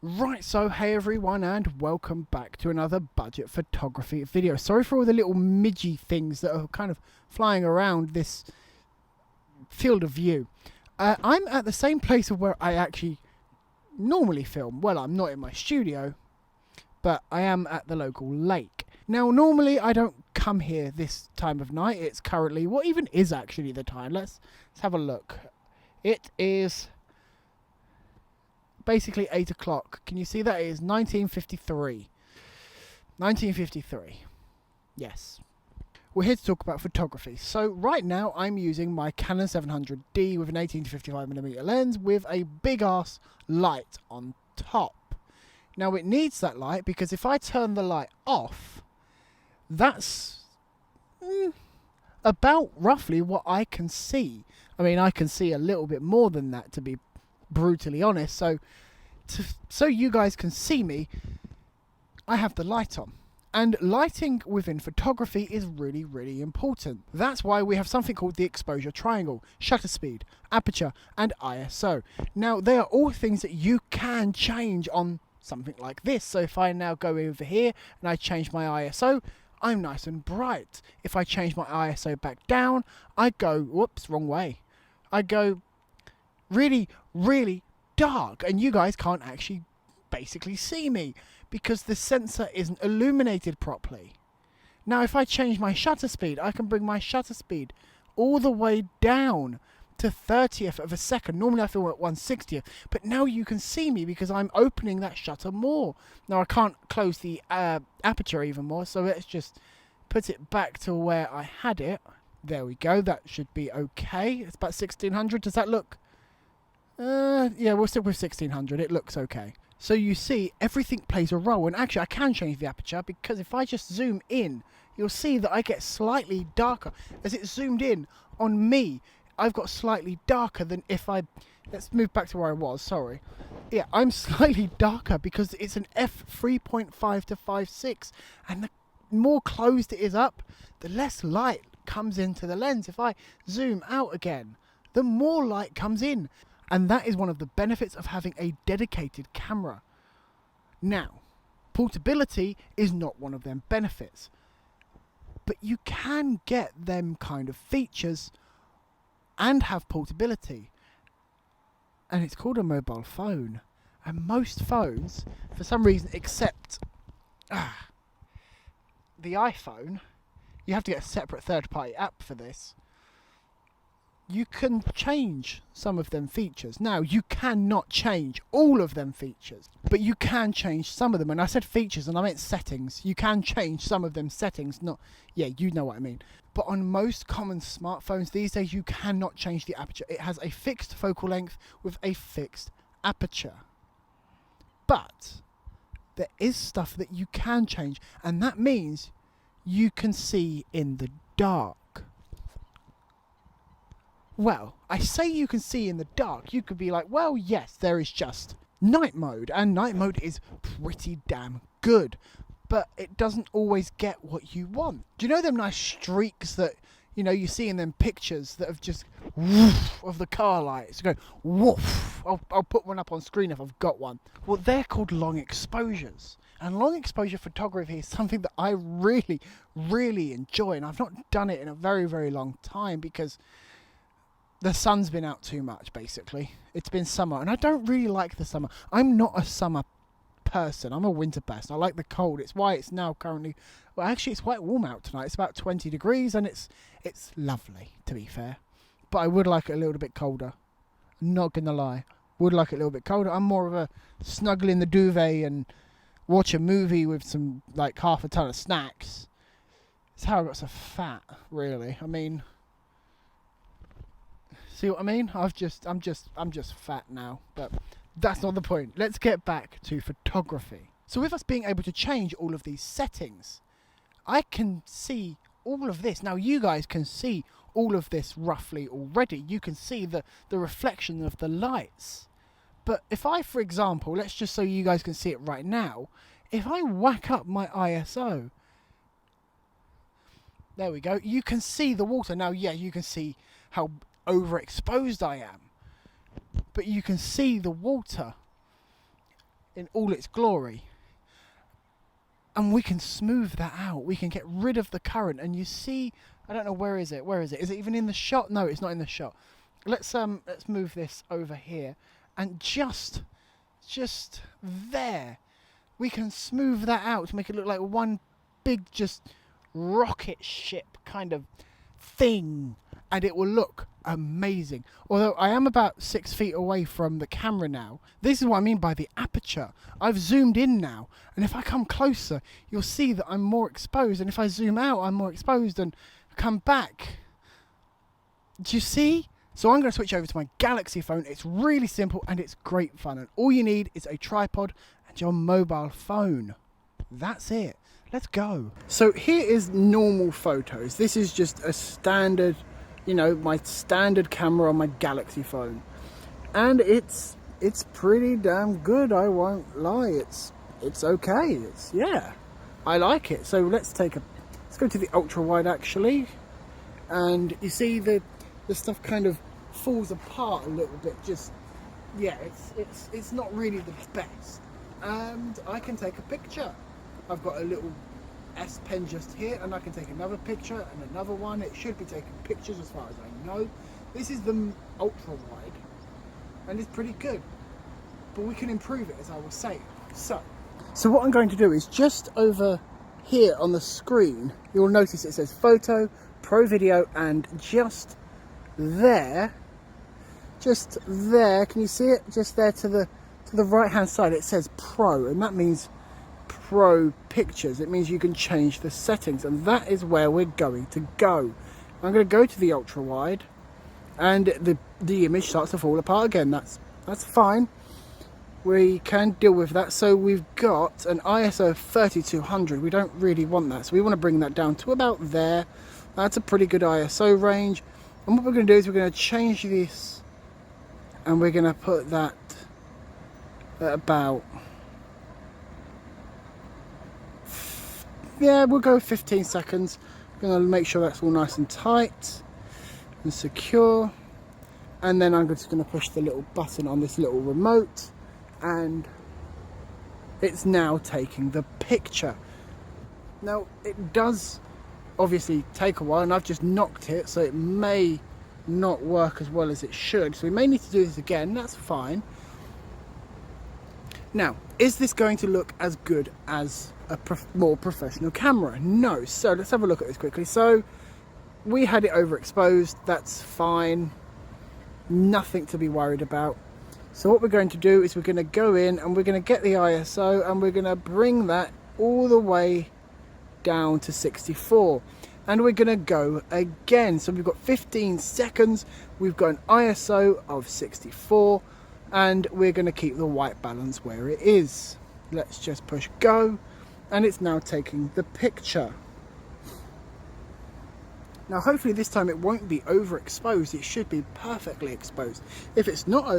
Right, so hey everyone and welcome back to another budget photography video. Sorry for all the little midgy things that are kind of flying around this field of view. I'm at the same place of where I actually normally film. Well, I'm not in my studio, but I am at the local lake. Now, normally I don't come here this time of night. It's currently, what even is actually the time? Let's have a look. It is basically 8 o'clock. Can you see that? It is 1953. 1953. Yes. We're here to talk about photography. So right now I'm using my Canon 700D with an 18-55mm lens with a big ass light on top. Now it needs that light because if I turn the light off, that's about roughly what I can see. I mean, I can see a little bit more than that, to be brutally honest. So you guys can see me, I have the light on. And lighting within photography is really, really important. That's why we have something called the exposure triangle: shutter speed, aperture, and ISO. Now, they are all things that you can change on something like this. So if I now go over here and I change my ISO, I'm nice and bright. If I change my ISO back down, I go, whoops, wrong way. I go really, really dark, and you guys can't actually basically see me because the sensor isn't illuminated properly. Now if I change my shutter speed, I can bring my shutter speed all the way down to 30th of a second. Normally I film at 1/60th, but now you can see me because I'm opening that shutter more. Now I can't close the aperture even more, so let's just put it back to where I had it. There we go, that should be okay. It's about 1600. Does that look? Yeah, we'll stick with 1600. It looks okay. So you see, everything plays a role. And actually, I can change the aperture because if I just zoom in, you'll see that I get slightly darker. As it zoomed in on me, I've got slightly darker than if I... Let's move back to where I was, sorry. Yeah, I'm slightly darker because it's an f3.5 to 5.6. And the more closed it is up, the less light comes into the lens. If I zoom out again, the more light comes in. And that is one of the benefits of having a dedicated camera. Now, portability is not one of them benefits. But you can get them kind of features and have portability. And it's called a mobile phone. And most phones, for some reason, except the iPhone, you have to get a separate third-party app for this. You can change some of them features. Now, you cannot change all of them features, but you can change some of them. And I said features and I meant settings. You can change some of them settings, not, yeah, you know what I mean. But on most common smartphones these days, you cannot change the aperture. It has a fixed focal length with a fixed aperture. But there is stuff that you can change, and that means you can see in the dark. Well, I say you can see in the dark. You could be like, well, yes, there is just night mode, and night mode is pretty damn good, but it doesn't always get what you want. Do you know them nice streaks that, you know, you see in them pictures that have just woof of the car lights? Go woof. I'll put one up on screen if I've got one. Well, they're called long exposures. And long exposure photography is something that I really, really enjoy, and I've not done it in a very, very long time because the sun's been out too much, basically. It's been summer, and I don't really like the summer. I'm not a summer person. I'm a winter person. I like the cold. It's why it's now currently... Well, actually, it's quite warm out tonight. It's about 20 degrees, and it's lovely, to be fair. But I would like it a little bit colder. Not gonna lie. Would like it a little bit colder. I'm more of a snuggle in the duvet and watch a movie with some, like, half a ton of snacks. It's how I got so fat, really. I mean... See what I mean? I'm just fat now, but that's not the point. Let's get back to photography. So with us being able to change all of these settings, I can see all of this. Now you guys can see all of this roughly already. You can see the reflection of the lights. But if I, for example, let's just so you guys can see it right now, if I whack up my ISO, there we go, you can see the water. Now, yeah, you can see how overexposed I am, but you can see the water in all its glory. And we can smooth that out. We can get rid of the current. And you see, I don't know, where is it? Where is it? Is it even in the shot? No, it's not in the shot. Let's move this over here, and just there, we can smooth that out to make it look like one big just rocket ship kind of thing, and it will look amazing. Although I am about 6 feet away from the camera now. This is what I mean by the aperture. I've zoomed in now, and if I come closer, you'll see that I'm more exposed, and if I zoom out, I'm more exposed, and come back. Do you see? So I'm going to switch over to my Galaxy phone. It's really simple and it's great fun, and all you need is a tripod and your mobile phone. That's it. Let's go. So here is normal photos. This is just a standard, you know, my standard camera on my Galaxy phone, and it's pretty damn good. I won't lie. It's okay. Yeah, I like it. So let's go to the ultra wide actually, and you see the stuff kind of falls apart a little bit. Just, yeah, it's not really the best. And I can take a picture. I've got a little S Pen just here, and I can take another picture and another one. It should be taking pictures as far as I know. This is the ultra wide, and it's pretty good, but we can improve it, as I will say. So what I'm going to do is, just over here on the screen, you'll notice it says photo, pro video, and just there, can you see it? Just there to the right hand side, it says pro, and that means pro pictures. It means you can change the settings, and that is where we're going to go. I'm going to go to the ultra wide, and the image starts to fall apart again. That's fine. We can deal with that. So we've got an ISO 3200. We don't really want that, so we want to bring that down to about there. That's a pretty good ISO range. And what we're going to do is we're going to change this, and we're going to put that at about, yeah, we'll go 15 seconds. I'm going to make sure that's all nice and tight and secure. And then I'm just going to push the little button on this little remote, and it's now taking the picture. Now, it does obviously take a while, and I've just knocked it, so it may not work as well as it should. So we may need to do this again. That's fine. Now, is this going to look as good as a more professional camera? No. So let's have a look at this quickly. So we had it overexposed. That's fine. Nothing to be worried about. So what we're going to do is we're going to go in, and we're going to get the ISO, and we're going to bring that all the way down to 64, and we're going to go again. So we've got 15 seconds, we've got an ISO of 64, and we're going to keep the white balance where it is. Let's just push go, and it's now taking the picture. Now hopefully this time it won't be overexposed. It should be perfectly exposed. If it's not,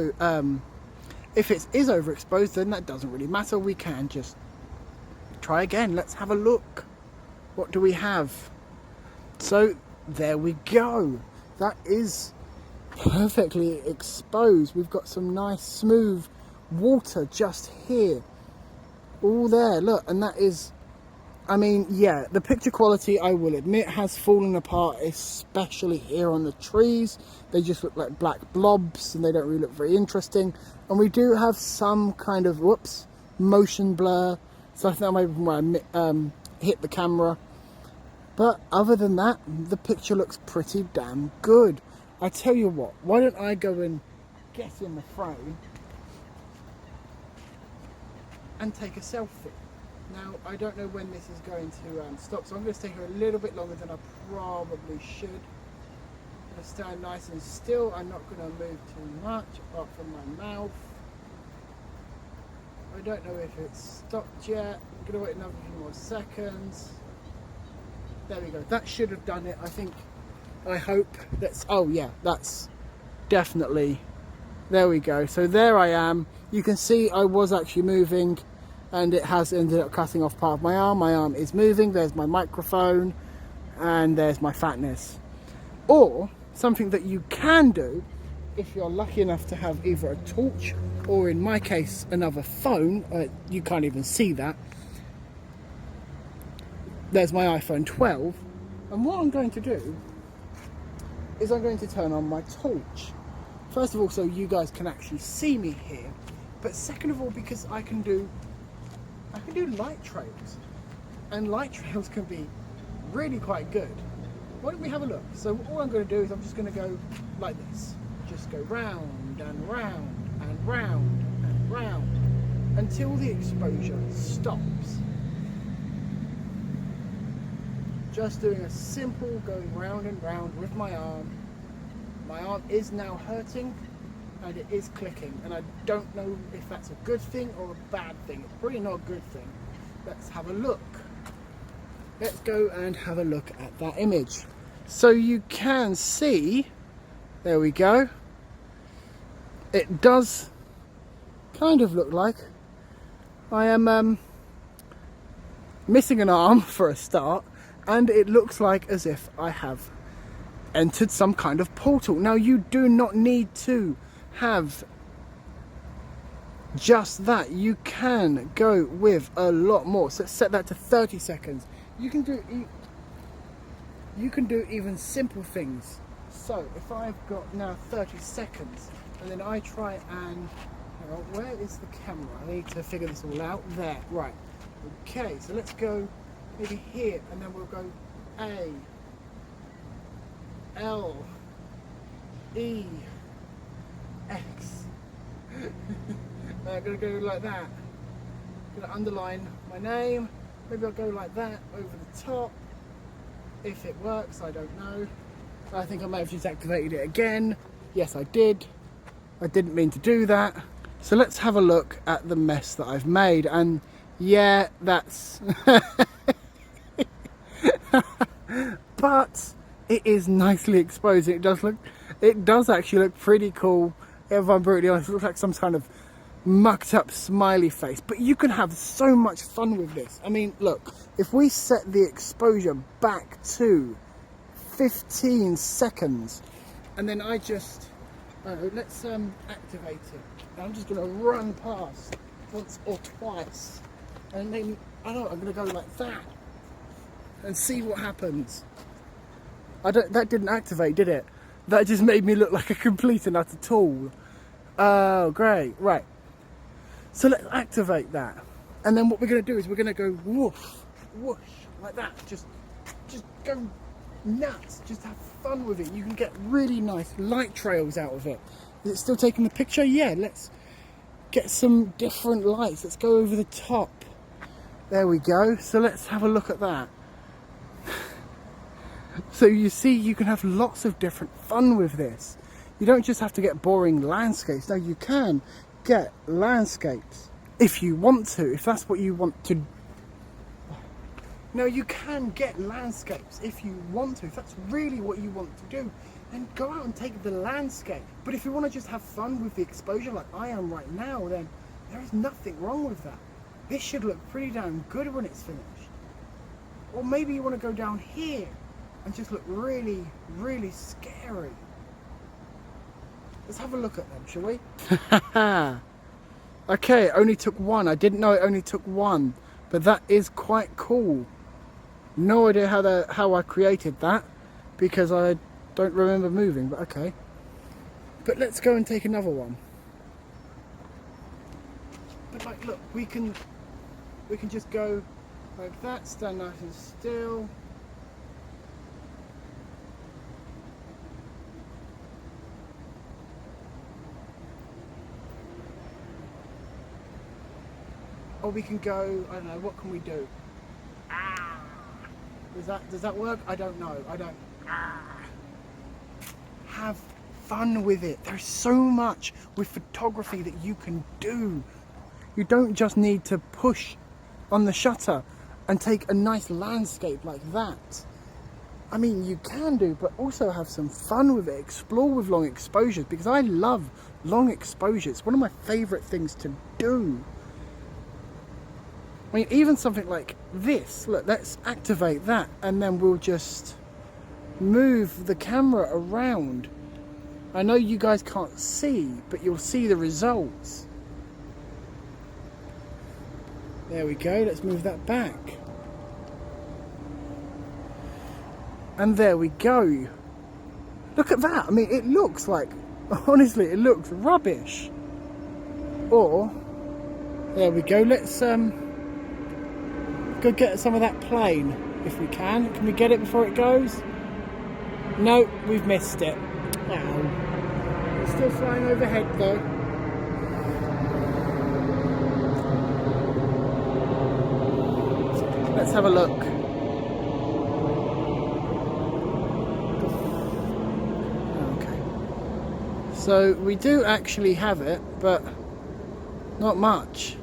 if it is overexposed, then that doesn't really matter. We can just try again. Let's have a look. What do we have? So there we go. That is perfectly exposed. We've got some nice smooth water just here, all there, look. And that is, I mean, yeah, the picture quality, I will admit, has fallen apart, especially here on the trees. They just look like black blobs, and they don't really look very interesting. And we do have some kind of, whoops, motion blur. So I think that might be when I hit the camera. But other than that, the picture looks pretty damn good. I tell you what, why don't I go and get in the frame and take a selfie. Now, I don't know when this is going to stop, so I'm going to stay here a little bit longer than I probably should. I'm going to stand nice and still. I'm not going to move too much, apart from my mouth. I don't know if it's stopped yet. I'm going to wait another few more seconds. There we go. That should have done it, I think. I hope that's, oh yeah, that's definitely, there we go. So there I am. You can see I was actually moving, and it has ended up cutting off part of my arm. My arm is moving. There's my microphone, and there's my fatness. Or something that you can do if you're lucky enough to have either a torch or, in my case, another phone, you can't even see that. There's my iPhone 12, and what I'm going to do is I'm going to turn on my torch. First of all, so you guys can actually see me here, but second of all, because I can do light trails, and light trails can be really quite good. Why don't we have a look? So all I'm going to do is I'm just going to go like this. Just go round and round and round and round until the exposure stops. Just doing a simple going round and round with my arm. My arm is now hurting and it is clicking, and I don't know if that's a good thing or a bad thing. It's probably not a good thing. Let's have a look. Let's go and have a look at that image. So you can see, there we go. It does kind of look like I am missing an arm for a start, and it looks like as if I have entered some kind of portal. Now, you do not need to have just that. You can go with a lot more. So let's set that to 30 seconds. You can do even simple things. So if I've got now 30 seconds and then I try and, hang on, where is the camera? I need to figure this all out. There, right. Okay, so let's go maybe here, and then we'll go A, L, E, X. I'm gonna go like that. I'm gonna underline my name. Maybe I'll go like that over the top. If it works, I don't know. I think I may have just activated it again. Yes, I did. I didn't mean to do that. So let's have a look at the mess that I've made. And yeah, that's... but it is nicely exposed. It does actually look pretty cool. If I'm brutally honest, it looks like some kind of mucked up smiley face. But you can have so much fun with this. I mean, look, if we set the exposure back to 15 seconds, and then I just, let's activate it. I'm just gonna run past once or twice, and then I'm gonna go like that and see what happens. That didn't activate, did it? That just made me look like a complete and utter tool. Oh, great, right. So let's activate that, and then what we're gonna do is we're gonna go whoosh, whoosh, like that. Just go nuts. Just have fun with it. You can get really nice light trails out of it. Is it still taking the picture? Yeah, let's get some different lights. Let's go over the top. There we go. So let's have a look at that. So you see, you can have lots of different fun with this. You don't just have to get boring landscapes. No, you can get landscapes if you want to, if that's what you want to. No, you can get landscapes if you want to, if that's really what you want to do, then go out and take the landscape. But if you want to just have fun with the exposure like I am right now, then there is nothing wrong with that. This should look pretty damn good when it's finished. Or maybe you want to go down here and just look really, really scary. Let's have a look at them, shall we? Okay, it only took one. I didn't know it only took one, but that is quite cool. No idea how I created that, because I don't remember moving, but okay. But let's go and take another one. But like, look, we can just go like that, stand nice and still. Or we can go, I don't know, what can we do? Does that work? I don't know. I don't. Have fun with it. There's so much with photography that you can do. You don't just need to push on the shutter and take a nice landscape like that. I mean, you can do, but also have some fun with it. Explore with long exposures, because I love long exposures. It's one of my favorite things to do. I mean, even something like this, look, let's activate that, and then we'll just move the camera around I know you guys can't see, but you'll see the results. There we go, let's move that back. And there we go. Look at that, I mean, it looks like, honestly, it looks rubbish. Or, there we go, let's go get some of that plane, if we can. Can we get it before it goes? No, we've missed it. Ow. It's still flying overhead though. Let's have a look. Okay. So we do actually have it, but not much.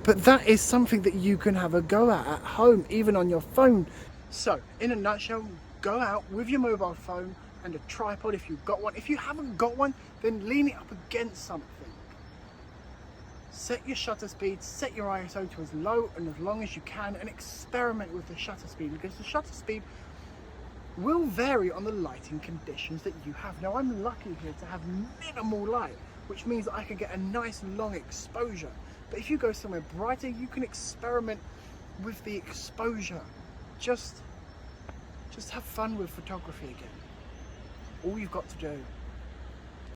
But that is something that you can have a go at home, even on your phone. So, in a nutshell, go out with your mobile phone and a tripod if you've got one. If you haven't got one, then lean it up against something. Set your shutter speed, set your ISO to as low and as long as you can, and experiment with the shutter speed, because the shutter speed will vary on the lighting conditions that you have. Now, I'm lucky here to have minimal light, which means that I can get a nice long exposure. But if you go somewhere brighter, you can experiment with the exposure. Just have fun with photography again. All you've got to do